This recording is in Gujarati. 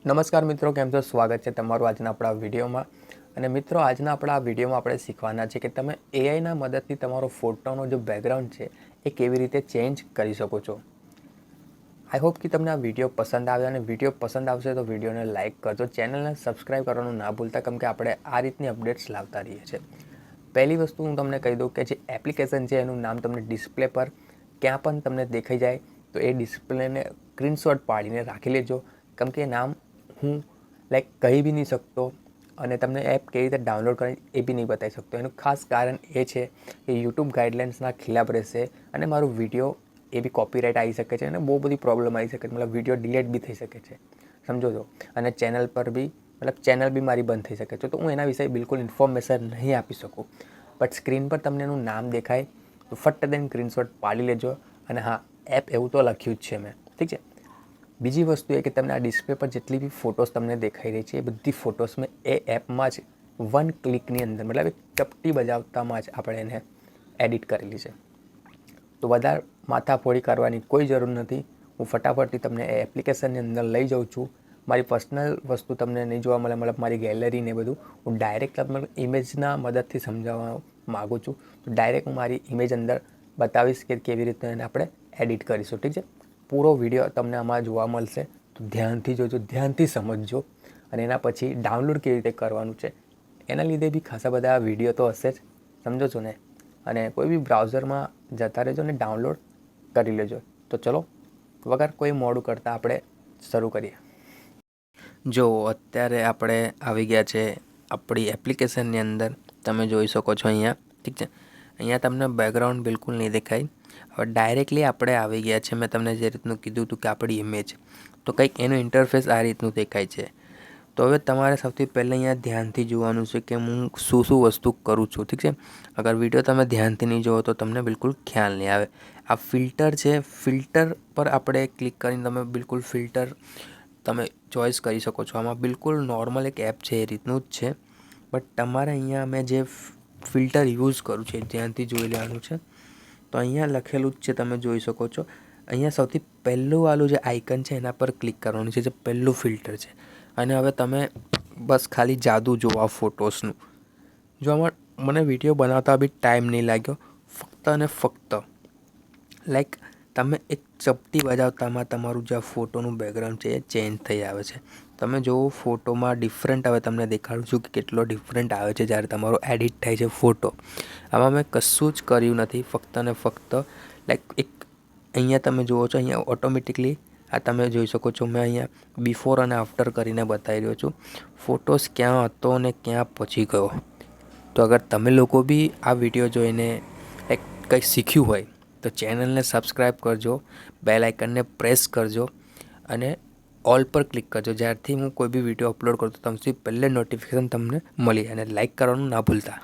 નમસ્કાર મિત્રો, કેમ છો? સ્વાગત છે તમારું આજના આપણા વિડીયોમાં. અને મિત્રો, આજના આપણા વિડીયોમાં આપણે શીખવાના છે કે તમે એઆઈના મદદથી તમારો ફોટોનો જે બેકગ્રાઉન્ડ છે એ કેવી રીતે ચેન્જ કરી શકો છો. આઈ હોપ કે તમને આ વિડીયો પસંદ આવે, અને વિડીયો પસંદ આવશે તો વિડીયોને લાઇક કરજો, ચેનલને સબસ્ક્રાઈબ કરવાનું ના ભૂલતા, કેમ કે આપણે આ રીતની અપડેટ્સ લાવતા રહીએ છીએ. પહેલી વસ્તુ હું તમને કહી દઉં કે જે એપ્લિકેશન છે એનું નામ તમને ડિસ્પ્લે પર ક્યાં પણ તમને દેખાઈ જાય તો એ ડિસ્પ્લેને સ્ક્રીનશોટ પાડીને રાખી લેજો, કેમ કે નામ હું કહી બી નહીં શકતો અને તમને એપ કેવી રીતે ડાઉનલોડ કરવી એ બી નહીં બતાવી શકતો. એનું ખાસ કારણ એ છે કે યુટ્યુબ ગાઈડલાઇન્સના ખિલાફ રહેશે અને મારું વિડીયો એ બી કોપીરાઇટ આવી શકે છે અને બહુ બધી પ્રોબ્લેમ આવી શકે છે, મતલબ વિડીયો ડિલીટ બી થઈ શકે છે, સમજો છો. અને ચેનલ પર બી ચેનલ બી મારી બંધ થઈ શકે છે, તો હું એના વિશે બિલકુલ ઇન્ફોર્મેશન નહીં આપી શકું. બટ સ્ક્રીન પર તમને એનું નામ દેખાય તો ફટ દઈને સ્ક્રીનશોટ પાડી લેજો. અને હા, એપ એવું તો લખ્યું જ છે મેં, ઠીક છે. બીજી વસ્તુ એ કે તમને આ ડિસ્પ્લે પર જેટલી બી ફોટોસ તમને દેખાઈ રહી છે એ બધી ફોટોસ મેં એ એપમાં જ વન ક્લિકની અંદર, મતલબ એક ચપટી બજાવતામાં જ આપણે એને એડિટ કરેલી છે. તો વધારે માથાફોડી કરવાની કોઈ જરૂર નથી. હું ફટાફટથી તમને એ એપ્લિકેશનની અંદર લઈ જાઉં છું. મારી પર્સનલ વસ્તુ તમને નહીં જોવા મળે, મતલબ મારી ગેલેરી ને બધું હું ડાયરેક્ટ તમને ઇમેજના મદદથી સમજાવવા માગું છું. તો ડાયરેક્ટ હું મારી ઇમેજ અંદર બતાવીશ કે કેવી રીતે એને આપણે એડિટ કરીશું, ઠીક છે. પૂરો વિડીયો તમને આમાં જોવા મળશે, તો ધ્યાનથી જોજો, ધ્યાનથી સમજજો. અને એના પછી ડાઉનલોડ કેવી રીતે કરવાનું છે એના લીધે બી ખાસા બધા વિડીયો તો હશે જ, સમજો છો ને. અને કોઈ બી બ્રાઉઝરમાં જતા રહેજો ને ડાઉનલોડ કરી લેજો. તો ચલો, વગર કોઈ મોડું કરતાં આપણે શરૂ કરીએ. જો અત્યારે આપણે આવી ગયા છે આપણી એપ્લિકેશનની અંદર, તમે જોઈ શકો છો અહીંયા, ઠીક છે. અહીંયા તમને બેકગ્રાઉન્ડ બિલકુલ નહીં દેખાય. હવે ડાયરેક્ટલી આપણે આવી ગયા છે. મેં તમને જે રીતનું કીધું હતું કે આપણી ઇમેજ, તો કંઈક એનું ઇન્ટરફેસ આ રીતનું દેખાય છે. તો હવે તમારે સૌથી પહેલાં અહીંયા ધ્યાનથી જોવાનું છે કે હું શું શું વસ્તુ કરું છું, ઠીક છે. અગર વિડીયો તમે ધ્યાનથી નહીં જોવો તો તમને બિલકુલ ખ્યાલ નહીં આવે. આ ફિલ્ટર છે, ફિલ્ટર પર આપણે ક્લિક કરીને તમે બિલકુલ ફિલ્ટર તમે ચોઈસ કરી શકો છો. આમાં બિલકુલ નોર્મલ એક એપ છે એ રીતનું જ છે. બટ તમારે અહીંયા મેં જે ફિલ્ટર યુઝ કરું છું એ ધ્યાનથી જોઈ લેવાનું છે. તો અહીંયા લખેલું જ છે, તમે જોઈ શકો છો. અહીંયા સૌથી પહેલું વાળું જે આઇકન છે એના પર ક્લિક કરવાનું છે, જે પહેલું ફિલ્ટર છે. અને હવે તમે બસ ખાલી જાદુ જુઓ આ ફોટોસનું. જો આમાં મને વિડીયો બનાવતા બી ટાઈમ નહીં લાગ્યો, ફક્ત અને ફક્ત તમે એક ચપટી બજાવતામાં તમારું જે આ ફોટોનું બેકગ્રાઉન્ડ છે એ ચેન્જ થઈ આવે છે. તમે જુઓ ફોટોમાં ડિફરન્ટ, હવે તમને દેખાડું છું કે કેટલો ડિફરન્ટ આવે છે જ્યારે તમારો એડિટ થાય છે ફોટો. આમાં મેં કશું જ કર્યું નથી, ફક્ત ને ફક્ત એક અહીંયા તમે જુઓ છો, અહીંયા ઓટોમેટિકલી આ તમે જોઈ શકો છો. મેં અહીંયા બિફોર અને આફ્ટર કરીને બતાવી રહ્યો છું ફોટોસ ક્યાં હતો અને ક્યાં પહોંચી ગયો. તો અગર તમે લોકો બી આ વિડીયો જોઈને કંઈ શીખ્યું હોય તો ચેનલને સબસ્ક્રાઈબ કરજો, બેલ આઇકનને પ્રેસ કરજો અને ઓલ પર ક્લિક કરજો. જ્યારથી હું કોઈ બી વિડીયો અપલોડ કરું તો તમને પહેલે નોટિફિકેશન તમને મળી, અને લાઇક કરવાનું ના ભૂલતા.